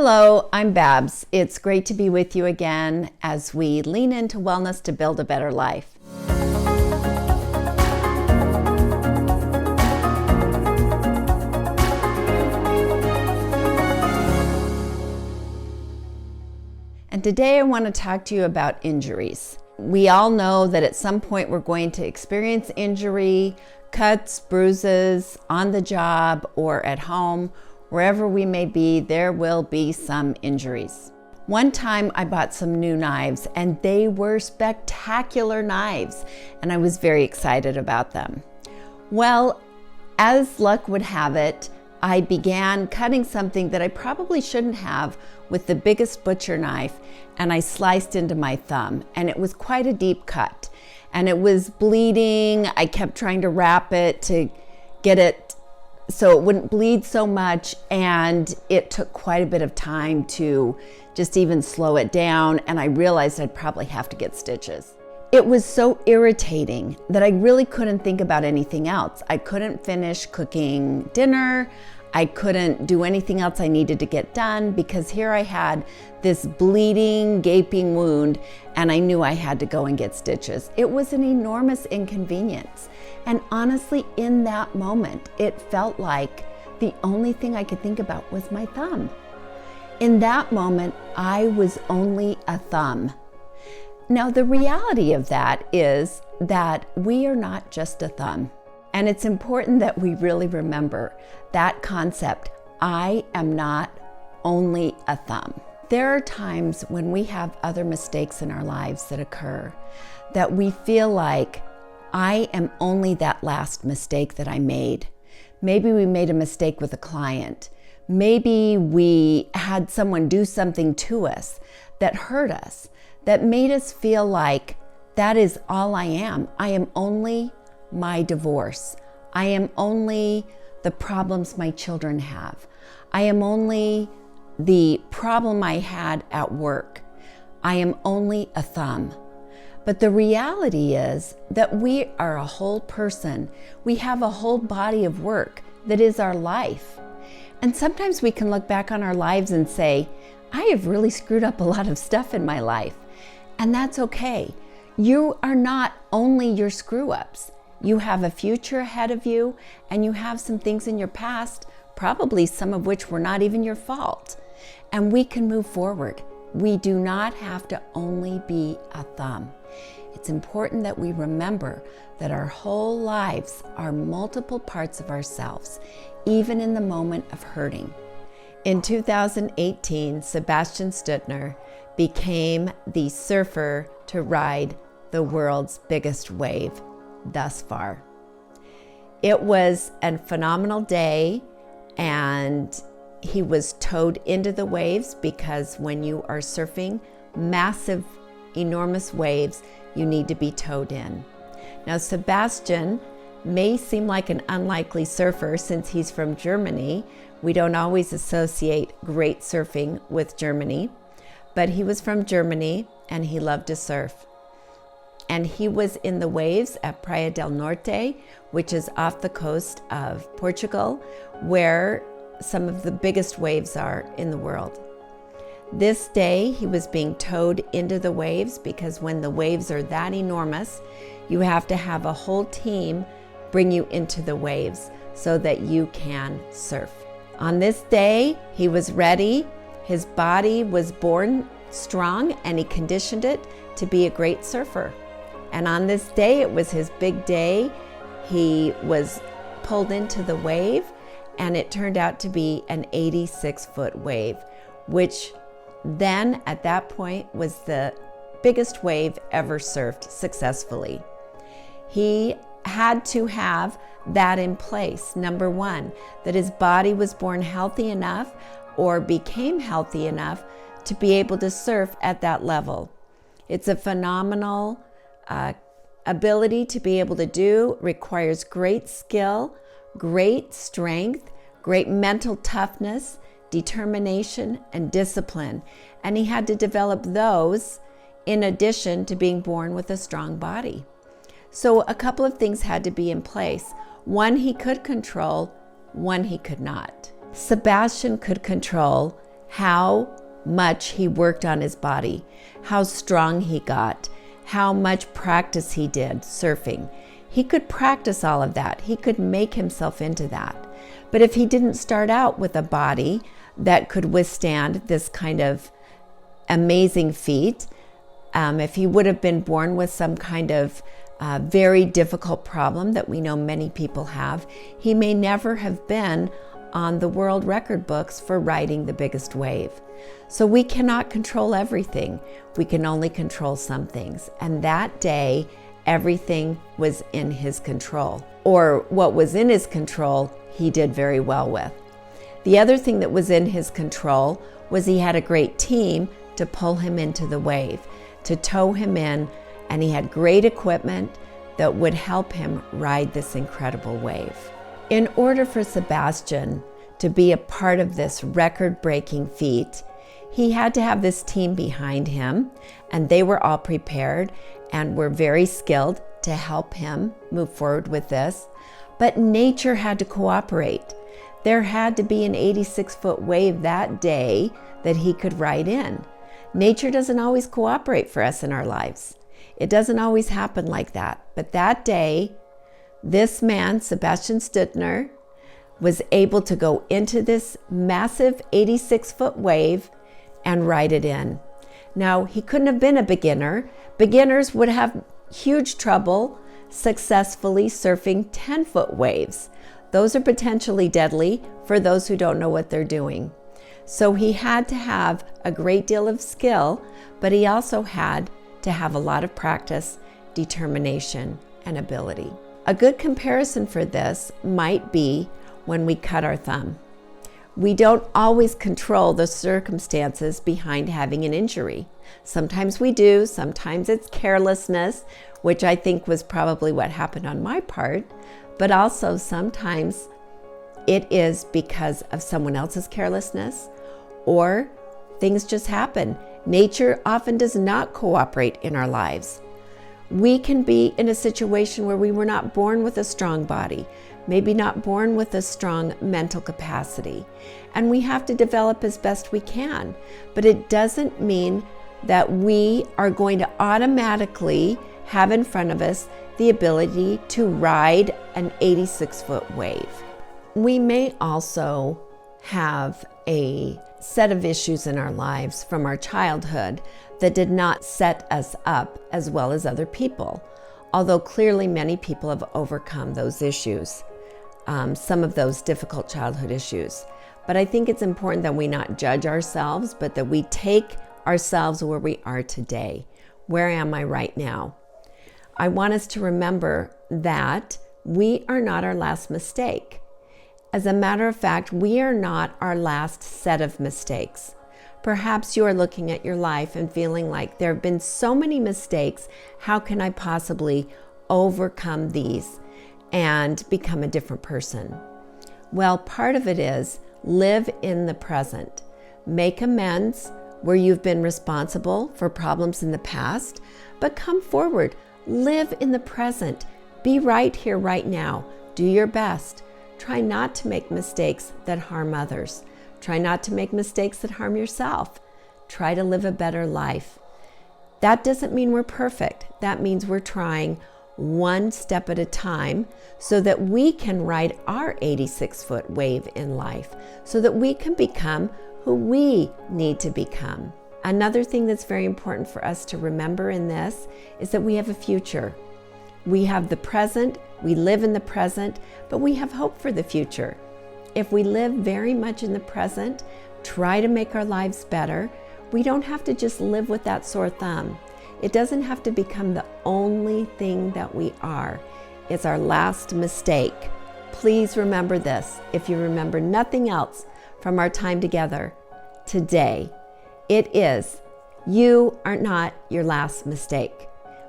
Hello, I'm Babs. It's great to be with you again as we lean into wellness to build a better life. And today I want to talk to you about injuries. We all know that at some point we're going to experience injury, cuts, bruises, on the job or at home. Wherever we may be, there will be some injuries. One time I bought some new knives and they were spectacular knives and I was very excited about them. Well, as luck would have it, I began cutting something that I probably shouldn't have with the biggest butcher knife, and I sliced into my thumb, and it was quite a deep cut and it was bleeding. I kept trying to wrap it to get it so it wouldn't bleed so much, and it took quite a bit of time to just even slow it down, and I realized I'd probably have to get stitches. It was so irritating that I really couldn't think about anything else. I couldn't finish cooking dinner. I couldn't do anything else I needed to get done because here I had this bleeding, gaping wound, and I knew I had to go and get stitches. It was an enormous inconvenience. And honestly, in that moment, it felt like the only thing I could think about was my thumb. In that moment, I was only a thumb. Now, the reality of that is that we are not just a thumb. And it's important that we really remember that concept. I am not only a thumb. There are times when we have other mistakes in our lives that occur that we feel like I am only that last mistake that I made. Maybe we made a mistake with a client. Maybe we had someone do something to us that hurt us, that made us feel like that is all I am. I am only my divorce. I am only the problems my children have. I am only the problem I had at work. I am only a thumb. But the reality is that we are a whole person. We have a whole body of work that is our life. And sometimes we can look back on our lives and say, I have really screwed up a lot of stuff in my life. And that's okay. You are not only your screw-ups. You have a future ahead of you, and you have some things in your past, probably some of which were not even your fault. And we can move forward. We do not have to only be a thumb. It's important that we remember that our whole lives are multiple parts of ourselves, even in the moment of hurting. In 2018, Sebastian Studner became the surfer to ride the world's biggest wave thus far. It was a phenomenal day, and he was towed into the waves because when you are surfing massive, enormous waves, you need to be towed in. Now, Sebastian may seem like an unlikely surfer since he's from Germany. We don't always associate great surfing with Germany, but he was from Germany and he loved to surf. And he was in the waves at Praia del Norte, which is off the coast of Portugal, where some of the biggest waves are in the world. This day, he was being towed into the waves because when the waves are that enormous, you have to have a whole team bring you into the waves so that you can surf. On this day, he was ready. His body was born strong and he conditioned it to be a great surfer. And on this day, it was his big day. He was pulled into the wave, and it turned out to be an 86-foot wave, which then at that point was the biggest wave ever surfed successfully. He had to have that in place. Number one, that his body was born healthy enough or became healthy enough to be able to surf at that level. It's a phenomenal ability to be able to do, requires great skill, great strength, great mental toughness, determination, and discipline. And he had to develop those in addition to being born with a strong body. So a couple of things had to be in place. One he could control, one he could not. Sebastian could control how much he worked on his body, how strong he got, how much practice he did surfing. He could practice all of that. He could make himself into that. But if he didn't start out with a body that could withstand this kind of amazing feat, if he would have been born with some kind of very difficult problem that we know many people have, he may never have been on the world record books for riding the biggest wave. So we cannot control everything. We can only control some things. And that day, everything was in his control. Or what was in his control, he did very well with. The other thing that was in his control was he had a great team to pull him into the wave, to tow him in, and he had great equipment that would help him ride this incredible wave. In order for Sebastian to be a part of this record-breaking feat, he had to have this team behind him, and they were all prepared and were very skilled to help him move forward with this. But nature had to cooperate. There had to be an 86-foot wave that day that he could ride in. Nature doesn't always cooperate for us in our lives. It doesn't always happen like that. But that day, this man, Sebastian Studner, was able to go into this massive 86-foot wave and ride it in. Now, he couldn't have been a beginner. Beginners would have huge trouble successfully surfing 10-foot waves. Those are potentially deadly for those who don't know what they're doing. So he had to have a great deal of skill, but he also had to have a lot of practice, determination, and ability. A good comparison for this might be when we cut our thumb. We don't always control the circumstances behind having an injury. Sometimes we do, sometimes it's carelessness, which I think was probably what happened on my part, but also sometimes it is because of someone else's carelessness, or things just happen. Nature often does not cooperate in our lives. We can be in a situation where we were not born with a strong body, maybe not born with a strong mental capacity, and we have to develop as best we can. But it doesn't mean that we are going to automatically have in front of us the ability to ride an 86-foot wave. We may also have a set of issues in our lives from our childhood that did not set us up as well as other people, although clearly many people have overcome those issues, some of those difficult childhood issues. But I think it's important that we not judge ourselves, but that we take ourselves where we are today. Where am I right now? I want us to remember that we are not our last mistake. As a matter of fact, we are not our last set of mistakes. Perhaps you are looking at your life and feeling like there have been so many mistakes. How can I possibly overcome these and become a different person? Well, part of it is live in the present. Make amends where you've been responsible for problems in the past, but come forward. Live in the present. Be right here, right now. Do your best. Try not to make mistakes that harm others. Try not to make mistakes that harm yourself. Try to live a better life. That doesn't mean we're perfect. That means we're trying one step at a time so that we can ride our 86-foot wave in life, so that we can become who we need to become. Another thing that's very important for us to remember in this is that we have a future. We have the present, we live in the present, but we have hope for the future. If we live very much in the present, try to make our lives better, we don't have to just live with that sore thumb. It doesn't have to become the only thing that we are. It's our last mistake. Please remember this. If you remember nothing else from our time together today, it is, you are not your last mistake.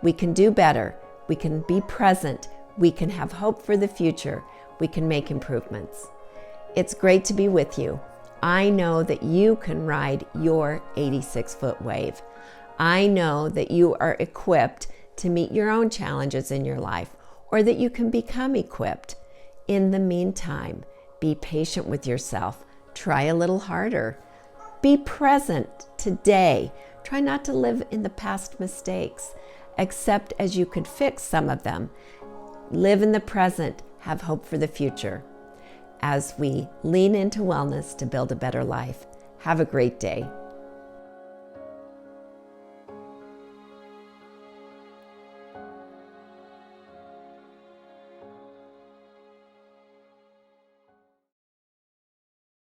We can do better. We can be present. We can have hope for the future. We can make improvements. It's great to be with you. I know that you can ride your 86-foot wave. I know that you are equipped to meet your own challenges in your life, or that you can become equipped. In the meantime, be patient with yourself. Try a little harder. Be present today. Try not to live in the past mistakes, except as you could fix some of them. Live in the present. Have hope for the future as we lean into wellness to build a better life. Have a great day.